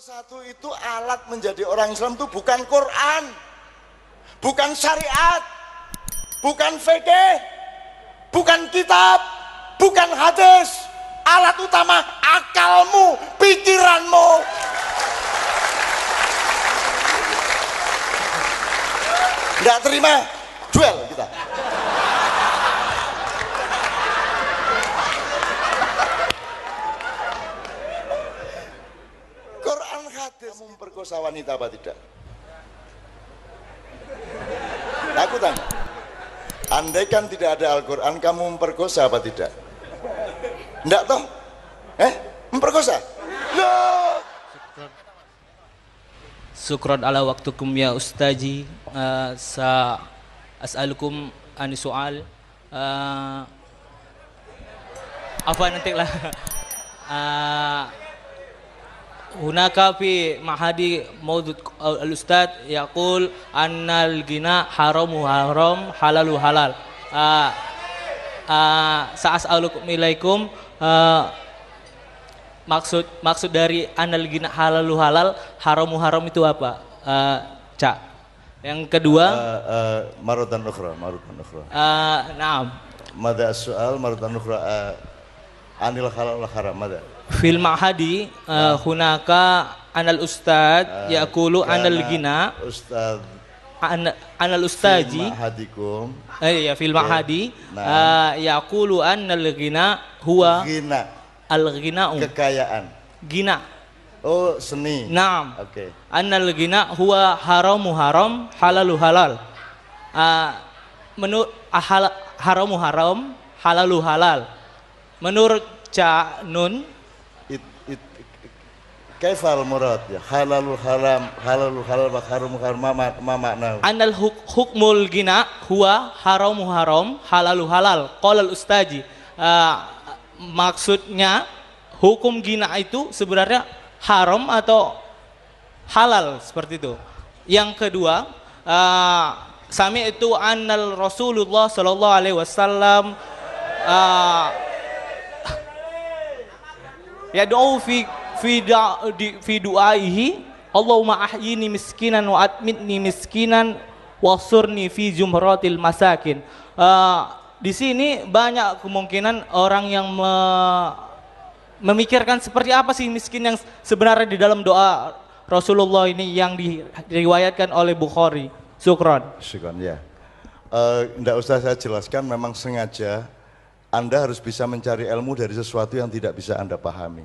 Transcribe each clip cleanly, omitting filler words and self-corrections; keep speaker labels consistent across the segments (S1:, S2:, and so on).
S1: satu itu alat menjadi orang Islam itu bukan Quran, bukan syariat, bukan fikih, bukan kitab, bukan hadis. Alat utama akalmu, pikiranmu. Nggak terima, jual kita. Quran hadis. Kamu memperkosa wanita apa tidak? Aku tanya. Andaikan tidak ada Al-Quran, kamu memperkosa apa tidak? Enggak toh? Memperkosa? Loh.
S2: Syukran ala waktukum ya ustaji. Sa as'alukum ani soal. Apa nanti lah. Hunaka fi mahadi maudud al-ustad yaqul annal gina haramu haram halalu halal. Sa'as'alukum ilaikum, maksud dari annal gina halalu halal, haramu haram itu apa? Cak. Yang kedua
S1: Maratan ukhra.
S2: Naam.
S1: Mada as-su'al maratan ukhra anil halal wal haram mada?
S2: Fil ma'hadi hunaka anal ustad yaqulu anal gina
S1: ustad
S2: anal ustaji
S1: fil ma'hadikum
S2: ya fil ma'hadi yaqulu anal gina huwa
S1: gina
S2: al gina'u
S1: kekayaan
S2: gina.
S1: Oh, seni.
S2: Naam.
S1: Oke.
S2: Annal gina huwa haramu haram halalu halal. Menurut haramu haram halalu halal. Menurut Ca Nun
S1: kaifal murad ya halalul haram halalul halal wa haramu haram ma makna
S2: anal hukmul gina huwa haramu haram halalu halal qala al ustaji. Maksudnya hukum gina itu sebenarnya haram atau halal, seperti itu. Yang kedua, sami itu annal Rasulullah sallallahu alaihi wasallam yad'u fi du'aihi Allahumma ahyini miskinan wa atmitni miskinan wasurni fi jumratil masakin. Di sini banyak kemungkinan orang yang memikirkan seperti apa sih miskin yang sebenarnya di dalam doa Rasulullah ini yang diriwayatkan oleh Bukhari. Syukron
S1: ya. Nggak usah saya jelaskan, memang sengaja Anda harus bisa mencari ilmu dari sesuatu yang tidak bisa Anda pahami.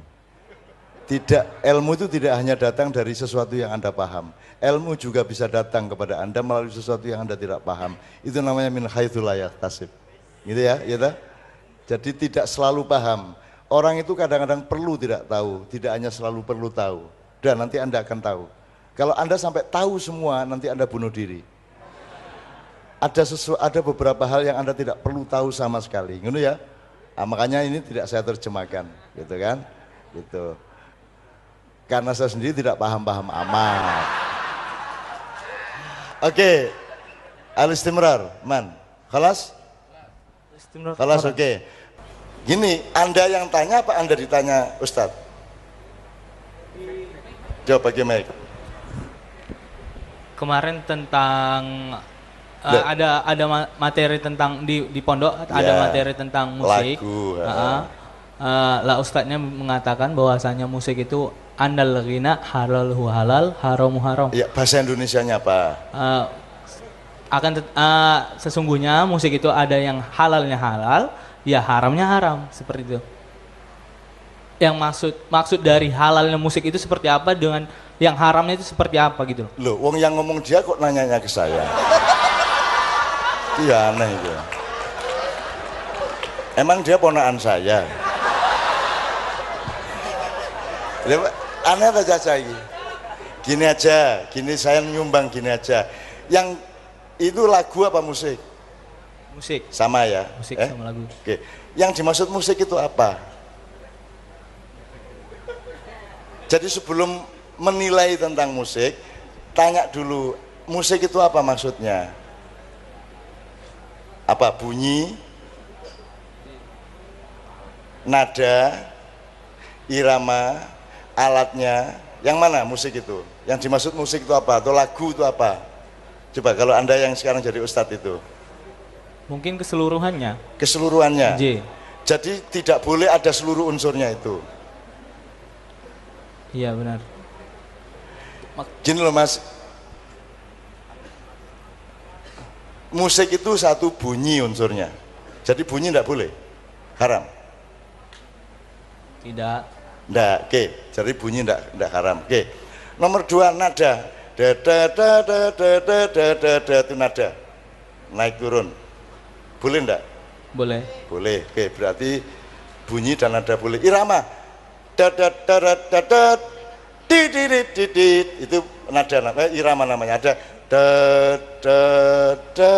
S1: Ilmu itu tidak hanya datang dari sesuatu yang Anda paham. Ilmu juga bisa datang kepada Anda melalui sesuatu yang Anda tidak paham. Itu namanya min haitsu la yahtasib. Gitu ya, ya. Jadi tidak selalu paham. Orang itu kadang-kadang perlu tidak tahu, tidak hanya selalu perlu tahu. Dan nanti Anda akan tahu. Kalau Anda sampai tahu semua, nanti Anda bunuh diri. Ada beberapa hal yang Anda tidak perlu tahu sama sekali, gitu ya. Makanya ini tidak saya terjemahkan, gitu kan? Gitu. Karena saya sendiri tidak paham-paham amat. Oke. Al-istimrar, man. Khalas? Khalas, oke. Gini, Anda yang tanya apa Anda ditanya Ustadz? Jawab bagaimana?
S2: Kemarin tentang ada materi tentang di pondok
S1: ya,
S2: ada materi tentang musik.
S1: Lagu.
S2: Lah ustadznya mengatakan bahwasanya musik itu andal ghina halalu halal haramu haram.
S1: Ya, bahasa Indonesianya apa?
S2: Sesungguhnya musik itu ada yang halalnya halal, ya haramnya haram, seperti itu. Yang maksud dari halalnya musik itu seperti apa, dengan yang haramnya itu seperti apa gitu
S1: loh. Wong yang ngomong dia kok nanyanya ke saya. Iya, aneh itu. Emang dia ponakan saya? Aneh aja Caca ini. Gini aja, gini saya nyumbang gini aja. Yang itu lagu apa musik?
S2: Musik.
S1: Sama ya?
S2: Musik sama lagu.
S1: Oke. Yang dimaksud musik itu apa? Jadi sebelum menilai tentang musik, tanya dulu, musik itu apa maksudnya? Apa bunyi, nada, irama, alatnya, Yang mana musik itu? Yang dimaksud musik itu apa? Atau lagu itu apa? Coba kalau Anda yang sekarang jadi ustadz itu.
S2: Mungkin keseluruhannya.
S1: Keseluruhannya.
S2: J.
S1: Jadi tidak boleh ada seluruh unsurnya itu.
S2: Iya benar.
S1: Gini loh Mas, musik itu satu bunyi unsurnya. Jadi bunyi tidak boleh, haram.
S2: Tidak.
S1: Nggak, oke. Jadi bunyi tidak haram. Oke. Nomor dua, nada. Da da da da da da da da da itu nada. Naik turun. Boleh enggak?
S2: Boleh.
S1: Boleh. Oke, berarti bunyi dan nada boleh. Irama. Da da da da da da di di di di di itu nada namanya, irama namanya. Ada da da da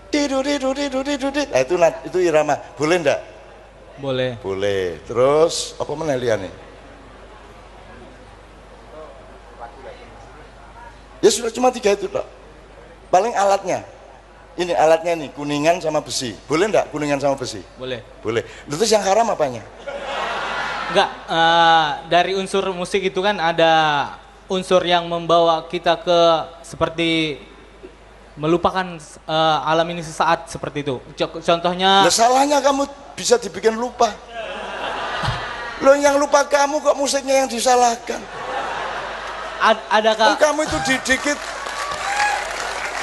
S1: di du di du di du di du di. Nah, itu irama. Boleh enggak?
S2: Boleh.
S1: Boleh. Terus apa mana liane? Ya sudah cuma 3 itu Pak. Paling alatnya. Ini alatnya nih, kuningan sama besi. Boleh enggak kuningan sama besi?
S2: Boleh.
S1: Boleh. Terus yang haram apanya?
S2: Enggak, dari unsur musik itu kan ada unsur yang membawa kita ke seperti melupakan alam ini sesaat seperti itu. Contohnya.
S1: Lah salahnya kamu bisa dibikin lupa. Loh yang lupa kamu kok musiknya yang disalahkan?
S2: Adakah
S1: kamu itu dikit.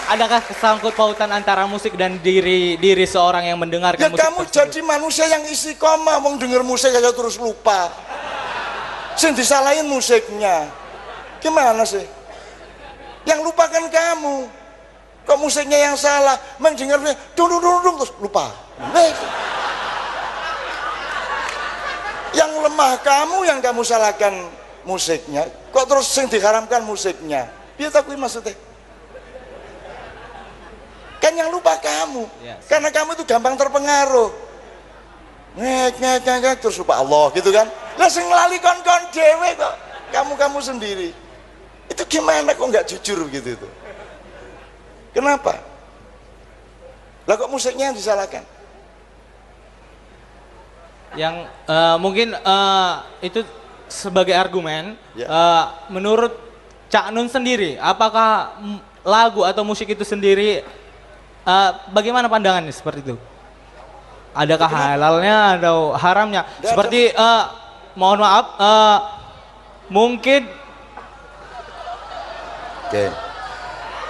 S2: Adakah kesangkut pautan antara musik dan diri seorang yang mendengarkan
S1: Ya
S2: musik
S1: kamu
S2: tersebut?
S1: jadi manusia yang istiqomah, mau denger musik aja terus lupa. Sing disalahin musiknya. Gimana sih? Yang lupakan kamu. Kok musiknya yang salah? Mendengarnya dung terus lupa. Yang lemah kamu yang kamu salahkan musiknya. Kok terus sing diharamkan musiknya? Piye ta kuwi maksudnya? Kan yang lupa kamu.
S2: Yes.
S1: Karena kamu itu gampang terpengaruh. Ngek terus lupa Allah gitu kan. Lah sing lali kon-kon dhewe kok kamu sendiri. Itu gimana kok nggak jujur begitu itu? Kenapa? Lah kok musiknya yang disalahkan?
S2: Yang mungkin itu sebagai argumen,
S1: Ya.
S2: menurut Cak Nun sendiri, apakah lagu atau musik itu sendiri, bagaimana pandangannya seperti itu? Adakah halalnya atau haramnya? Seperti mohon maaf, mungkin.
S1: Oke.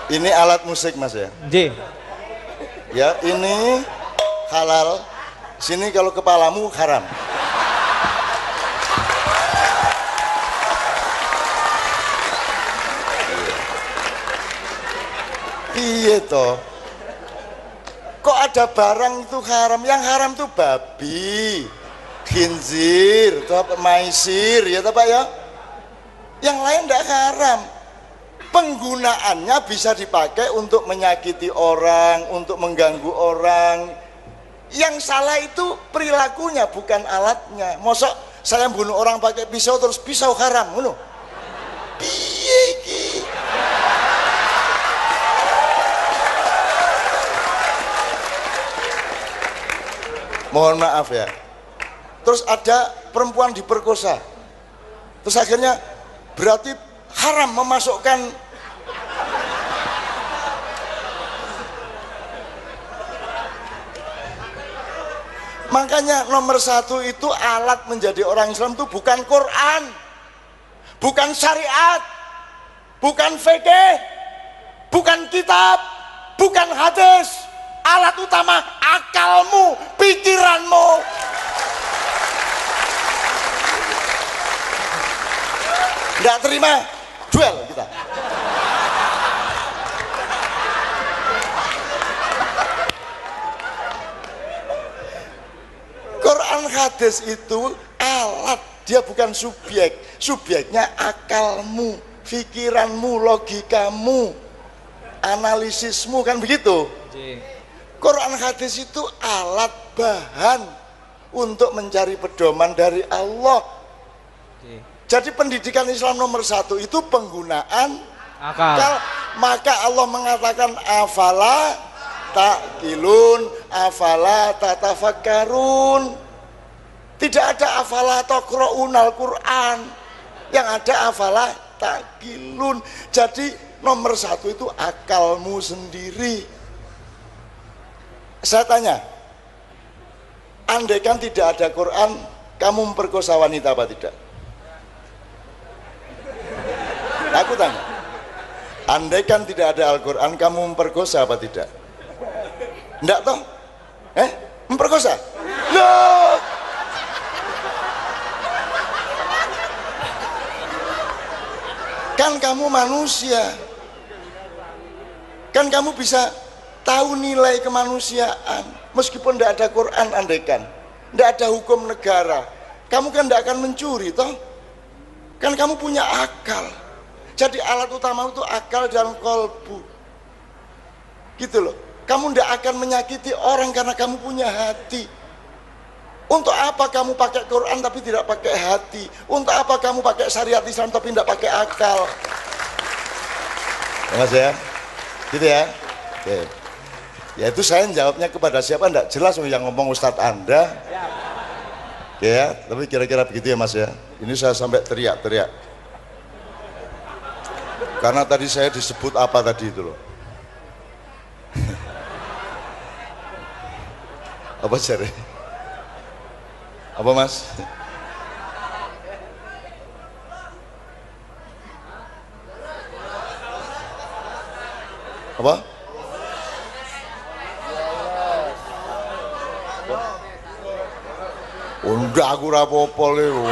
S1: Ini alat musik Mas ya.
S2: J.
S1: Ya, ini halal. Sini kalau kepalamu haram. Iya toh. Kok ada barang itu haram? Yang haram tuh babi, khinzir, atau apa, maisir, ya toh Pak ya. Yang lain tidak haram. Penggunaannya bisa dipakai untuk menyakiti orang, untuk mengganggu orang. Yang salah itu perilakunya, bukan alatnya. Mosok saya bunuh orang pakai pisau terus pisau haram, ngono. Piye iki? Mohon maaf ya. Terus ada perempuan diperkosa. Terus akhirnya berarti haram memasukkan. Makanya nomor 1 itu alat menjadi orang Islam itu bukan Quran, bukan syariat, bukan fikih, bukan kitab, bukan hadis. Alat utama akalmu, pikiranmu. Nggak terima, duel kita. Quran hadis itu alat, dia bukan subjek. Subjeknya akalmu, pikiranmu, logikamu, analisismu, kan begitu. Quran hadis itu alat, bahan untuk mencari pedoman dari Allah. Jadi pendidikan Islam nomor 1 itu penggunaan akal. Maka Allah mengatakan afala ta'qilun, afala tatafakkarun. Tidak ada afala taqra'unal Quran. Yang ada afalah takilun. Jadi nomor satu itu akalmu sendiri. Saya tanya, andaikan tidak ada Quran, kamu memperkosa wanita apa tidak? Aku tanya, andaikan tidak ada Al-Quran, kamu memperkosa apa tidak? Enggak toh? Memperkosa? Loh! Kan kamu manusia, kan kamu bisa tahu nilai kemanusiaan meskipun tidak ada Quran. Andaikan tidak ada hukum negara, kamu kan tidak akan mencuri toh, kan kamu punya akal. Jadi alat utama itu akal dan kolbu gitu loh. Kamu tidak akan menyakiti orang karena kamu punya hati. Untuk apa kamu pakai Quran tapi tidak pakai hati? Untuk apa kamu pakai syariat Islam tapi tidak pakai akal? Ya, Mas ya, gitu ya. Oke. Ya itu saya jawabnya kepada siapa enggak jelas yang ngomong Ustadz Anda. Oke ya, tapi kira-kira begitu ya Mas ya. Ini saya sampai teriak-teriak. Karena tadi saya disebut apa tadi itu loh. Apa cari? Apa Mas? Apa? Enggak, aku rapopo lho.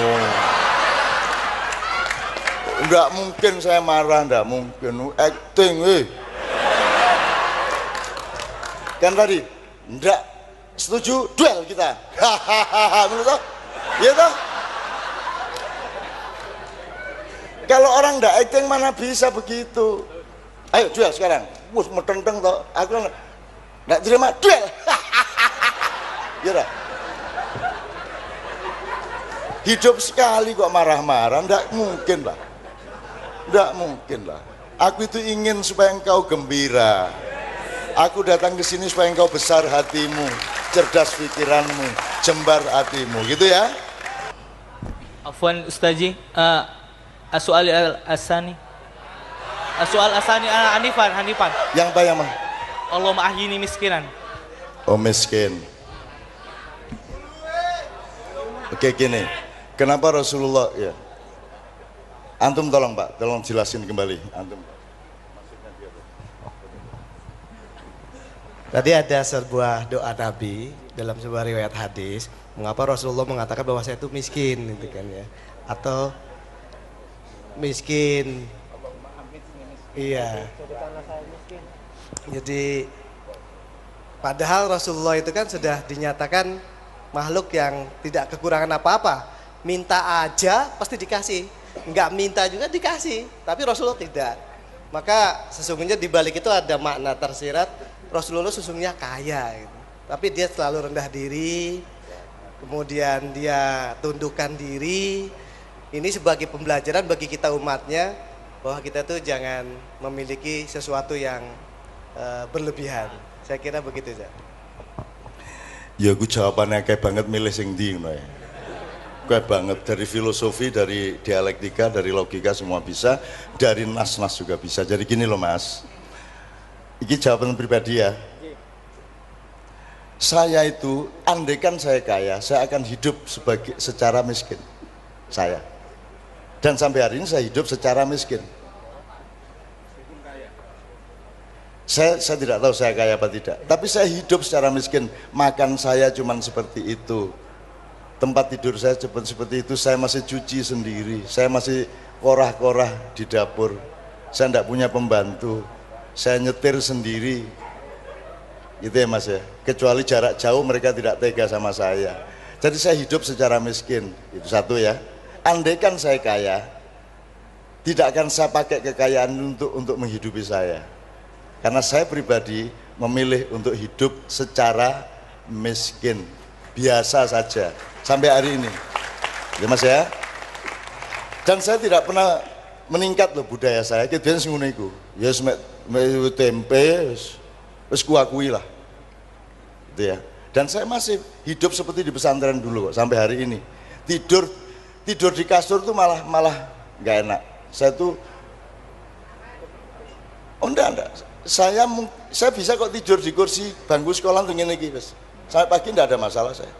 S1: Enggak mungkin saya marah, enggak mungkin. Acting, Kan tadi, enggak setuju duel kita. Hahaha, menurut toh? Iya toh? Kalau orang enggak acting mana bisa begitu? Ayo duel sekarang. Wus metenteng toh. Aku enggak terima duel. Iya. Hidup sekali kok marah-marah, enggak mungkin lah. Enggak mungkin lah. Aku itu ingin supaya engkau gembira. Aku datang ke sini supaya engkau besar hatimu, cerdas pikiranmu, jembar hatimu, gitu ya.
S2: Afwan Ustazi, as-soal al-asani. As-soal asani Hanifan.
S1: Yang apa yang mah?
S2: Allahumma ahyini miskinan.
S1: Oh miskin. Oke gini, kenapa Rasulullah ya? Antum tolong Pak, tolong jelasin kembali. Antum.
S3: Tadi ada sebuah doa Nabi dalam sebuah riwayat hadis, mengapa Rasulullah mengatakan bahwa saya itu miskin, gitu kan ya? Atau miskin. Iya. Jadi padahal Rasulullah itu kan sudah dinyatakan makhluk yang tidak kekurangan apa-apa. Minta aja pasti dikasih, enggak minta juga dikasih. Tapi Rasulullah tidak. Maka sesungguhnya di balik itu ada makna tersirat. Rasulullah sesungguhnya kaya gitu. Tapi dia selalu rendah diri, kemudian dia tundukkan diri. Ini sebagai pembelajaran bagi kita umatnya, bahwa kita tuh jangan memiliki sesuatu yang berlebihan. Saya kira begitu ya.
S1: Ya gue jawabannya kayak banget milih sing ndi ngono ya. Kayak banget dari filosofi, dari dialektika, dari logika semua bisa, dari nas-nas juga bisa. Jadi gini loh Mas. Ini jawaban pribadi ya. Saya itu, andaikan saya kaya, saya akan hidup secara miskin. Saya. Dan sampai hari ini saya hidup secara miskin. Saya tidak tahu saya kaya apa tidak. Tapi saya hidup secara miskin. Makan saya cuman seperti itu. Tempat tidur saya seperti itu. Saya masih cuci sendiri. Saya masih korah-korah di dapur. Saya tidak punya pembantu. Saya nyetir sendiri, gitu ya Mas ya. Kecuali jarak jauh mereka tidak tega sama saya. Jadi saya hidup secara miskin, itu satu ya. Andaikan saya kaya, tidak akan saya pakai kekayaan untuk menghidupi saya. Karena saya pribadi memilih untuk hidup secara miskin, biasa saja sampai hari ini, ya Mas ya. Dan saya tidak pernah meningkat loh budaya saya. Kemudian ngono iku, ya tempe, wis kuakui lah, gitu ya. Dan saya masih hidup seperti di pesantren dulu kok, sampai hari ini. Tidur di kasur tuh malah nggak enak. Saya tuh, oh enggak. Saya bisa kok tidur di kursi bangku sekolah tuh gini guys. Sampai pagi enggak ada masalah saya.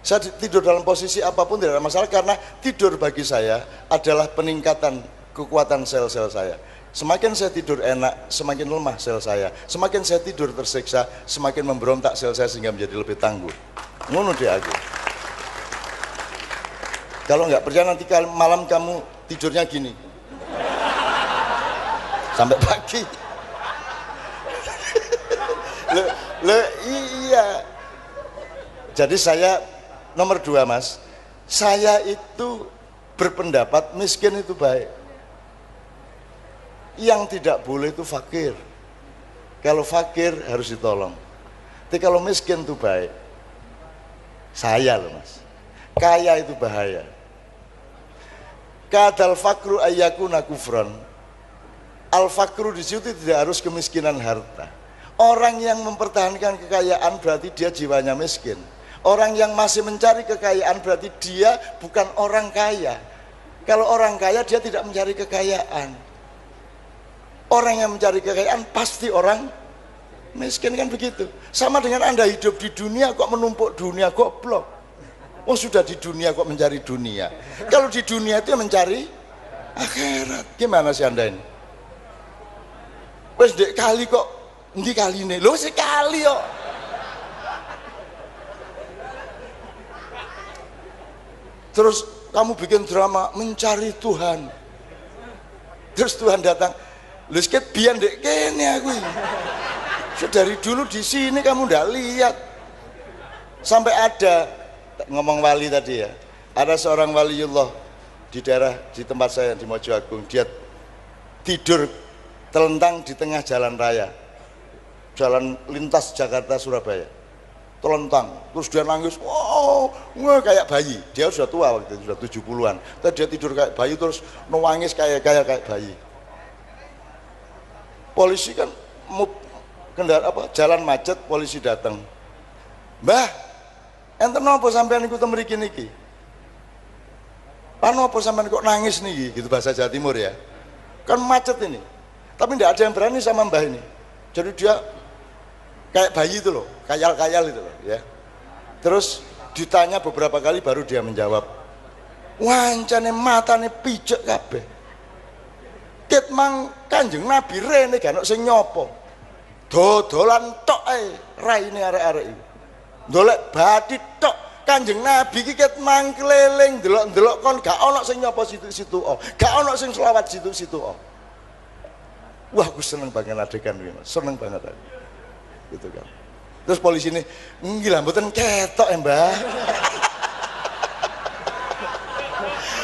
S1: Saya tidur dalam posisi apapun tidak ada masalah, karena tidur bagi saya adalah peningkatan kekuatan sel-sel saya. Semakin saya tidur enak, semakin lemah sel saya. Semakin saya tidur tersiksa, semakin memberontak sel saya sehingga menjadi lebih tangguh. Ngono dia aku. Kalau nggak percaya nanti malam kamu tidurnya gini sampai pagi. Iya. Jadi saya nomor 2 Mas, saya itu berpendapat miskin itu baik. Yang tidak boleh itu fakir. Kalau fakir harus ditolong. Tapi kalau miskin itu baik. Saya loh Mas, kaya itu bahaya. Kadal fakru ayyakuna kufran. Al fakru di situ tidak harus kemiskinan harta. Orang yang mempertahankan kekayaan berarti dia jiwanya miskin. Orang yang masih mencari kekayaan berarti dia bukan orang kaya. Kalau orang kaya dia tidak mencari kekayaan. Orang yang mencari kekayaan pasti orang miskin, kan begitu. Sama dengan Anda hidup di dunia kok menumpuk dunia, goblok. Oh sudah di dunia kok mencari dunia. Kalau di dunia itu mencari akhirat. Gimana sih Anda ini? Wes dek kali kok ndi kali ini? Loh sekali kok. Terus kamu bikin drama mencari Tuhan. Terus Tuhan datang, lho sket biyen ndek kene aku. Dari dulu di sini kamu ndak lihat. Sampai ada, ngomong wali tadi ya, ada seorang waliullah di daerah di tempat saya di Mojo Agung. Dia tidur telentang di tengah jalan raya, jalan lintas Jakarta Surabaya, telentang. Terus dia nangis, wow, kayak bayi. Dia sudah tua waktu itu, sudah 70-an. Terus dia tidur kayak bayi, terus nangis kayak bayi. Polisi kan jalan macet, polisi datang. Mbah, enten napa sampean niku teng mriki niki? Lan napa sampean kok nangis niki? Gitu bahasa Jawa Timur ya. Kan macet ini. Tapi tidak ada yang berani sama mbah ini. Jadi dia kayak bayi itu loh, kayal-kayal itu loh ya. Terus ditanya beberapa kali baru dia menjawab. Wancane matane picek kabeh. Ket mang Kanjeng Nabi rene gak ono sing nyopo. Dodolan tok ae raine arek-arek iki. Ndolek bathi tok. Kanjeng Nabi iki ket mang keliling ndelok-ndelok kon gak ono sing nyopo situ-situ oh. Gak ono sing selawat situ-situ oh. Wah, aku seneng banget adegan ini, seneng banget aku. Gitu kan. Terus polisi ini, gila, mboten ketok ya mbah.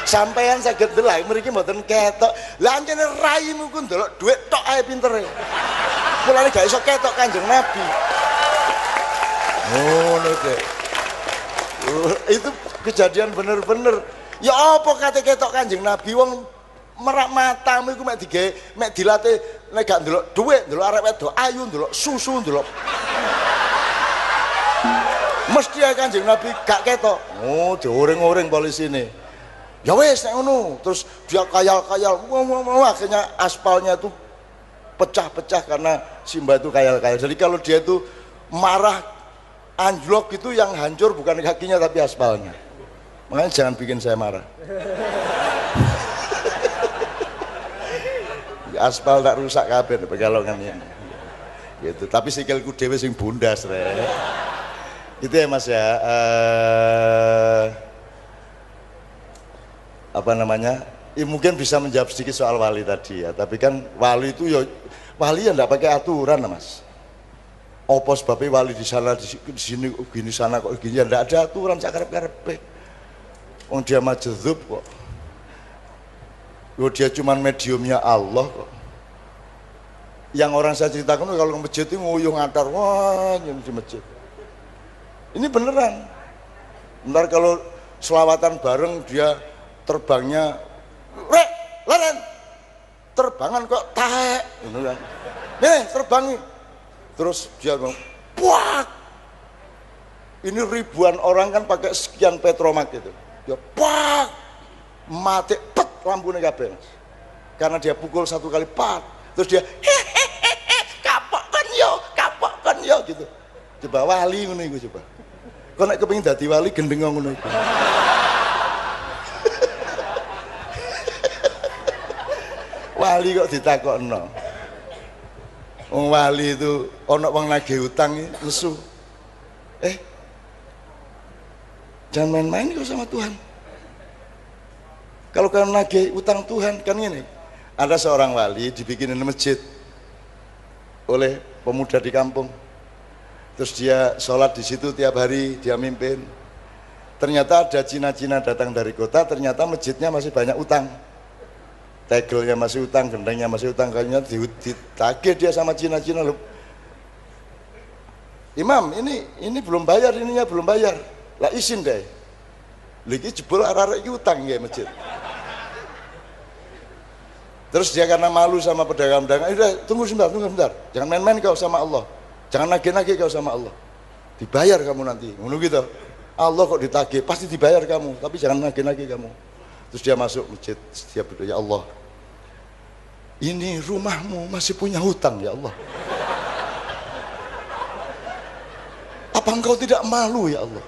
S1: Sampean saged delok mriki mboten ketok. Lah ancene raimu ku ndelok dhuwit tok ae pintere. Mulane gak iso ketok Kanjeng Nabi. Ngono deh. Itu kejadian bener-bener. Ya apa kate ketok Kanjeng Nabi, wong merak matamu iku mek dilatih nek gak ndelok dhuwit, ndelok arek wedok ayu, ndelok susu, ndelok. Mesti ae Kanjeng Nabi gak ketok. Oh, dioreng-oreng polisi ini. Ya wes nek ngono, terus dia kayal-kayal. Akhirnya aspalnya itu pecah-pecah karena si mbak itu kayal-kayal. Jadi kalau dia itu marah anjlok itu yang hancur bukan kakinya tapi aspalnya. Makanya jangan bikin saya marah. Aspal tak rusak kabeh pegalongan ini. Gitu. Tapi sikilku dhewe sing bundas rek. Gitu ya Mas ya. Apa namanya? Ya, mungkin bisa menjawab sedikit soal wali tadi ya. Tapi kan wali itu ya wali ya enggak pakai aturan Mas. Apa sebabnya wali di sana di sini gini sana kok gini ya enggak ada aturan sak karep-karepe. Wong dia majdzub kok. Loh, dia cuman mediumnya Allah kok. Yang orang saya ceritakan kalau ke masjid itu nguyuh ngatar, wah di masjid. Ini beneran. Bentar kalau selawatan bareng dia terbangnya, rek, leren, terbangan kok taek, gitu kan. Nih terbangi. Terus dia bilang, puak. Ini ribuan orang kan pakai sekian petromak gitu. Dia puak, mati, pet. lampunya kabeh Mas. Karena dia pukul 1 kali pat, terus dia hehehe kapok kan yo gitu. Coba wali ngono iku coba. Kok nek kepengin dadi wali gendeng ngono iku. Wali kok ditakokno. Wong wali itu ana wong nagih utang lesu. Jangan main-main kok sama Tuhan. Kalau kalian nagih utang Tuhan kan gini. Ada seorang wali dibikinin masjid oleh pemuda di kampung. Terus dia sholat di situ tiap hari, dia mimpin. Ternyata ada Cina-Cina datang dari kota, ternyata masjidnya masih banyak utang. Tegelnya masih utang, gendengnya masih utang, kayaknya ditagih dia sama Cina-Cina loh. Imam, ini belum bayar, ininya belum bayar. Lah izin deh. Lagi jebol arah-arah iki utang ya masjid. Terus dia karena malu sama pedagang-pedagang, udah tunggu sebentar. Jangan main-main kau sama Allah. Jangan nagih-nagih kau sama Allah. Dibayar kamu nanti. Ngono gitu. Allah kok ditagih, pasti dibayar kamu, tapi jangan nagih-nagih kamu. Terus dia masuk masjid, dia berdoa, ya Allah, ini rumahmu masih punya hutang ya Allah. Apa engkau tidak malu ya Allah?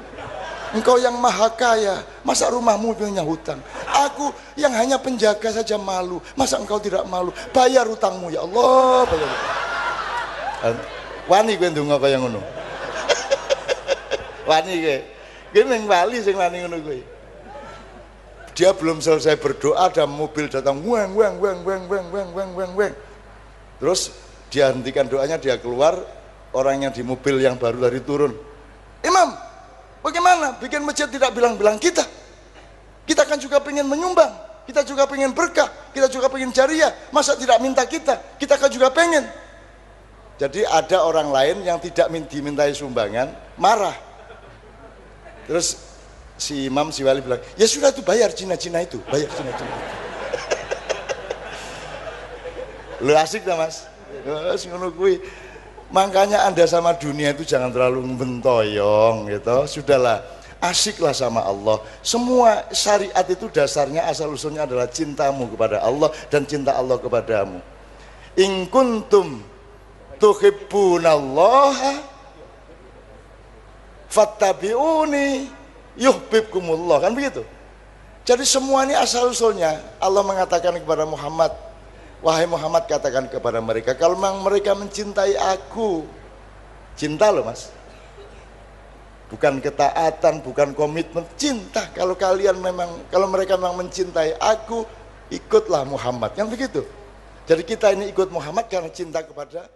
S1: Engkau yang maha kaya, masa rumahmu punya hutang? Aku yang hanya penjaga saja malu, masa engkau tidak malu? Bayar hutangmu ya Allah, bayar. Wani kowe ndonga kaya ngono. Wani kowe. Kowe ning wali sing wani ngono kowe. Dia belum selesai berdoa, ada mobil datang, weng. Terus dia hentikan doanya, dia keluar, orang yang di mobil yang baru tadi turun. Imam, bagaimana bikin masjid tidak bilang-bilang kita? Kita kan juga pengen menyumbang, kita juga pengen berkah, kita juga pengen jariah. Masa tidak minta kita? Kita kan juga pengen. Jadi ada orang lain yang tidak dimintai sumbangan, marah. Terus si imam, si wali bilang, ya sudah tuh bayar Cina-Cina itu, bayar Cina-Cina. Lu asik dah mas, ngono kuwi. Makanya Anda sama dunia itu jangan terlalu bentoyong gitu. Sudahlah, asiklah sama Allah. Semua syariat itu dasarnya asal usulnya adalah cintamu kepada Allah dan cinta Allah kepadamu. In kuntum tuhibbunallaha fattabi'uni yuhibbukumullah, kan begitu. Jadi semua ini asal usulnya Allah mengatakan kepada Muhammad, wahai Muhammad, katakan kepada mereka, kalau memang mereka mencintai aku, cinta loh mas, bukan ketaatan, bukan komitmen, cinta. Kalau mereka memang mencintai aku, ikutlah Muhammad, kan begitu. Jadi kita ini ikut Muhammad karena cinta kepada